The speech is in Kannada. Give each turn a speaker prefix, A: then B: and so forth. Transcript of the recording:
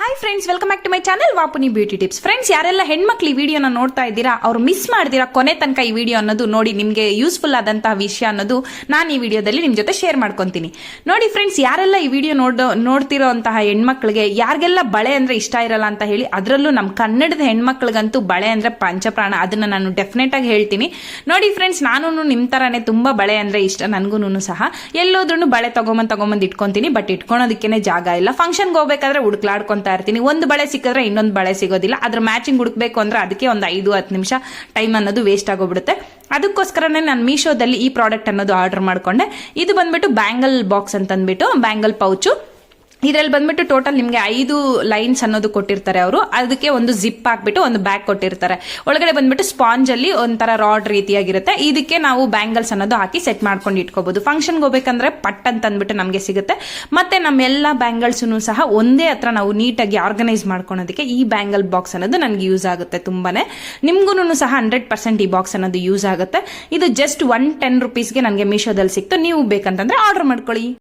A: Hi friends, welcome back to my channel ವಾಪುನಿ ಬ್ಯೂಟಿ ಟಿಪ್ಸ್. ಫ್ರೆಂಡ್ಸ್, ಯಾರೆಲ್ಲ ಹೆಣ್ಮಕ್ಳು ಈ ವಿಡಿಯೋನ ನೋಡ್ತಾ ಇದ್ದೀರಾ ಅವ್ರು ಮಿಸ್ ಮಾಡ್ದಿರಾ ಕೊನೆ ತನಕ ಈ ವಿಡಿಯೋ ಅನ್ನೋದು ನೋಡಿ. ನಿಮಗೆ ಯೂಸ್ಫುಲ್ ಆದಂತಹ ವಿಷಯ ಅನ್ನೋದು ನಾನು ಈ ವಿಡಿಯೋದಲ್ಲಿ ನಿಮ್ ಜೊತೆ ಶೇರ್ ಮಾಡ್ಕೊಂತೀನಿ. ನೋಡಿ ಫ್ರೆಂಡ್ಸ್, ಯಾರೆಲ್ಲ ಈ ವಿಡಿಯೋ ನೋಡ್ತಿರೋ ಅಂತಹ ಹೆಣ್ಮಕ್ಳಿಗೆ ಯಾರಿಗೆಲ್ಲ ಬಳೆ ಅಂದ್ರೆ ಇಷ್ಟ ಇರಲ್ಲ ಅಂತ ಹೇಳಿ, ಅದರಲ್ಲೂ ನಮ್ಮ ಕನ್ನಡದ ಹೆಣ್ಮಕ್ಳಿಗಂತೂ ಬಳೆ ಅಂದ್ರೆ ಪಂಚಪ್ರಾಣ. ಅದನ್ನ ನಾನು ಡೆಫಿನೆಟ್ ಆಗಿ ಹೇಳ್ತೀನಿ. ನೋಡಿ ಫ್ರೆಂಡ್ಸ್, ನಾನು ನಿಮ್ ತರಾನೇ ತುಂಬಾ ಬಳೆ ಅಂದ್ರೆ ಇಷ್ಟ. ನನ್ಗೂನು ಸಹ ಎಲ್ಲೋದ್ರೂ ಬಳೆ ತಗೊಂಬಂದ್ ಇಟ್ಕೊಂತೀನಿ. ಬಟ್ ಇಟ್ಕೊಳೋದಕ್ಕೇನೆ ಜಾಗ ಇಲ್ಲ. ಫಂಕ್ಷನ್ಗೆ ಹೋಗ್ಬೇಕಾದ್ರೆ ಹುಡುಕ್ಲಾಡ್ಕೊಂತ ಇರ್ತೀನಿ. ಒಂದು ಬಳೆ ಸಿಕ್ಕಿದ್ರೆ ಇನ್ನೊಂದು ಬಳೆ ಸಿಗೋದಿಲ್ಲ. ಅದ್ರ ಮ್ಯಾಚಿಂಗ್ ಹುಡುಕ್ಬೇಕು ಅಂದ್ರೆ ಅದಕ್ಕೆ ಒಂದು 5-10 ನಿಮಿಷ ಟೈಮ್ ಅನ್ನೋದು ವೇಸ್ಟ್ ಆಗೋಗ್ಬಿಡುತ್ತೆ. ಅದಕ್ಕೋಸ್ಕರನೇ ನಾನು ಮೀಶೋದಲ್ಲಿ ಈ ಪ್ರಾಡಕ್ಟ್ ಅನ್ನೋದು ಆರ್ಡರ್ ಮಾಡ್ಕೊಂಡೆ. ಇದು ಬಂದ್ಬಿಟ್ಟು ಬ್ಯಾಂಗಲ್ ಬಾಕ್ಸ್ ಅಂತ ಅಂದ್ಬಿಟ್ಟು ಬ್ಯಾಂಗಲ್ ಪೌಚು. ಇದರಲ್ಲಿ ಬಂದ್ಬಿಟ್ಟು ಟೋಟಲ್ ನಿಮಗೆ 5 ಲೈನ್ಸ್ ಅನ್ನೋದು ಕೊಟ್ಟಿರ್ತಾರೆ ಅವರು. ಅದಕ್ಕೆ ಒಂದು ಜಿಪ್ ಹಾಕ್ಬಿಟ್ಟು ಒಂದು ಬ್ಯಾಗ್ ಕೊಟ್ಟಿರ್ತಾರೆ. ಒಳಗಡೆ ಬಂದ್ಬಿಟ್ಟು ಸ್ಪಾಂಜ್ ಅಲ್ಲಿ ಒಂಥರ ರಾಡ್ ರೀತಿಯಾಗಿರುತ್ತೆ. ಇದಕ್ಕೆ ನಾವು ಬ್ಯಾಂಗಲ್ಸ್ ಅನ್ನೋದು ಹಾಕಿ ಸೆಟ್ ಮಾಡ್ಕೊಂಡು ಇಟ್ಕೋಬಹುದು. ಫಂಕ್ಷನ್ಗೆ ಹೋಗ್ಬೇಕಂದ್ರೆ ಪಟ್ ಅಂತ ಅಂದ್ಬಿಟ್ಟು ನಮಗೆ ಸಿಗುತ್ತೆ. ಮತ್ತೆ ನಮ್ಮೆಲ್ಲ ಬ್ಯಾಂಗಲ್ಸ್ ಸಹ ಒಂದೇ ಹತ್ರ ನಾವು ನೀಟಾಗಿ ಆರ್ಗನೈಸ್ ಮಾಡ್ಕೊಳೋದಕ್ಕೆ ಈ ಬ್ಯಾಂಗಲ್ ಬಾಕ್ಸ್ ಅನ್ನೋದು ನನಗೆ ಯೂಸ್ ಆಗುತ್ತೆ ತುಂಬಾನೇ. ನಿಮ್ಗೂ ಸಹ 100% ಈ ಬಾಕ್ಸ್ ಅನ್ನೋದು ಯೂಸ್ ಆಗುತ್ತೆ. ಇದು ಜಸ್ಟ್ 110 ರೂಪೀಸ್ಗೆ ನನಗೆ ಮೀಶೋದಲ್ಲಿ ಸಿಕ್ತು. ನೀವು ಬೇಕಂತಂದ್ರೆ ಆರ್ಡರ್ ಮಾಡ್ಕೊಳ್ಳಿ.